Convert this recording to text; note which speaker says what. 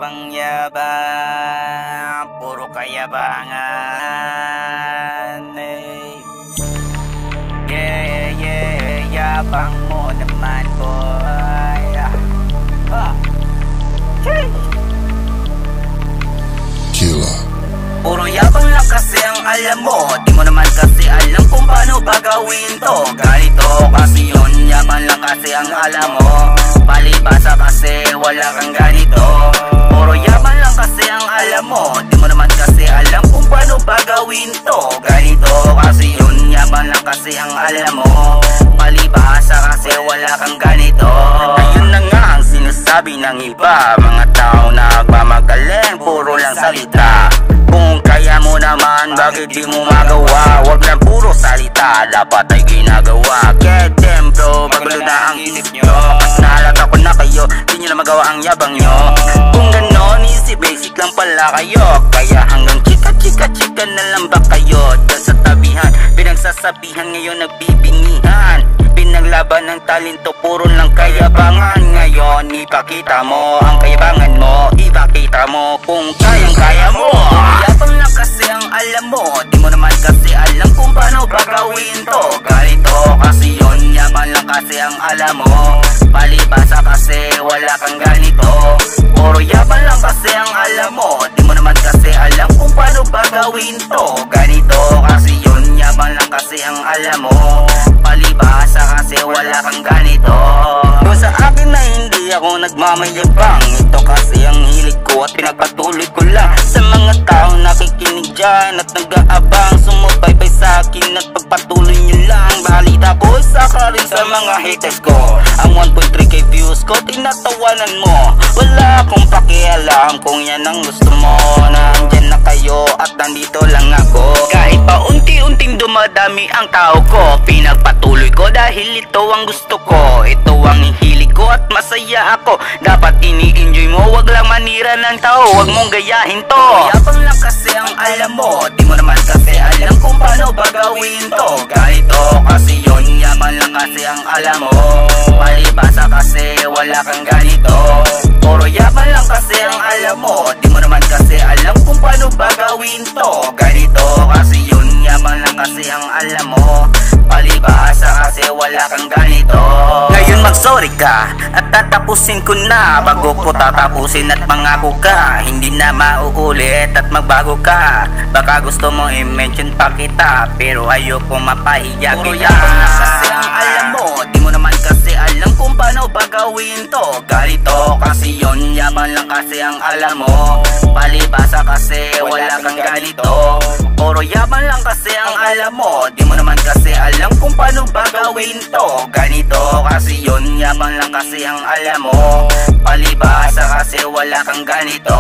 Speaker 1: yabang-yabang, puro kayabangan. Yeah, yeah, yabang mo naman, boy.
Speaker 2: Killer.
Speaker 1: Puro yabang lang kasi ang alam mo, di mo naman kasi alam kung paano ba gawin to. Ganito kasi yun, yaman lang kasi ang alam mo, palibasa kasi wala kang ganito. Puro yaman lang kasi ang alam mo, di mo naman kasi alam kung paano ba gawin to. Ganito kasi yun, yaman lang kasi ang alam mo, palibasa kasi wala kang ganito. Ayun na nga ang sinasabi ng iba, mga tao na nagmamagaling, puro lang salita. Kung kaya mo naman, bakit di mo magawa? Wag lang puro salita, dapat ay ginagawa. Get them bro, magulo na ang isip nyo, mas nahalata ko na kayo, di nyo na magawa ang yabang nyo. Kung ganon, easy basic lang pala kayo, kaya hanggang chika na lang ba kayo? Dyan sa tabihan, pinagsasabihan ngayon nagbibingihan. Pinaglaban ng talento, puro lang kayabangan. Ngayon, ipakita mo ang kayabangan mo, ipakita mo kung kayang-kaya mo. Yabang lang kasi ang alam mo, di mo naman kasi alam kung paano ba gawin to. Ganito kasi yun, yaman lang kasi ang alam mo, palibasa kasi wala kang ganito. Puro yaman lang kasi ang alam mo, di mo naman kasi alam kung paano ba gawin to. Ganito kasi yun, yaman lang kasi ang alam mo, palibasa kasi wala kang ganito. Kung sa akin na hindi ako nagmamayabang, ito kasi ang hilig ko at pinagpatuloy ko lang sa mga tao nakikinig dyan at nag-aabang. Sumubaybay sa akin at pagpatuloy nyo lang. Balita ko, isa ka rin sa mga haters ko. Ang 1.3k views ko, tinatawanan mo. Wala akong pakialam kung yan ang gusto mo. Nandyan na kayo at nandito lang ako. Kahit pa unti-unting dumadami ang tao ko, pinagpatuloy ko dahil ito ang gusto ko. Ito ang hilig ko at masaya ako. Dapat ini-enjoy mo, wag lang manira ng tao, wag mong gayahin to. Yabang lang kasi ang alam mo, di mo naman kasi alam kung paano ba gawin to. Ganito kasi yun, yaman lang kasi ang alam mo, palibasa kasi wala kang ganito. Puro yaman lang kasi ang alam mo, di mo naman kasi alam kung paano ba gawin to. Ganito kasi yun, yaman lang kasi ang alam mo, palibasa kasi wala kang ganito. Ngayon mag-sorry ka at tatapusin ko na, bago ko tatapusin at mangako ka, hindi na mauulit at magbago ka. Baka gusto mo i-mention pa kita, pero ayoko mapahiya kita. Puro yaman lang kasi ang alam mo, di mo naman kasi alam kung paano ba gawin to. Ganito kasi yun, yaman lang kasi ang alam mo, palibasa kasi wala kang ganito. Puro yaman lang kasi ang alam mo, di mo naman kasi alam kung paano ba gawin to. Ganito kasi yun, yaman lang kasi ang alam mo, palibasa kasi wala kang ganito.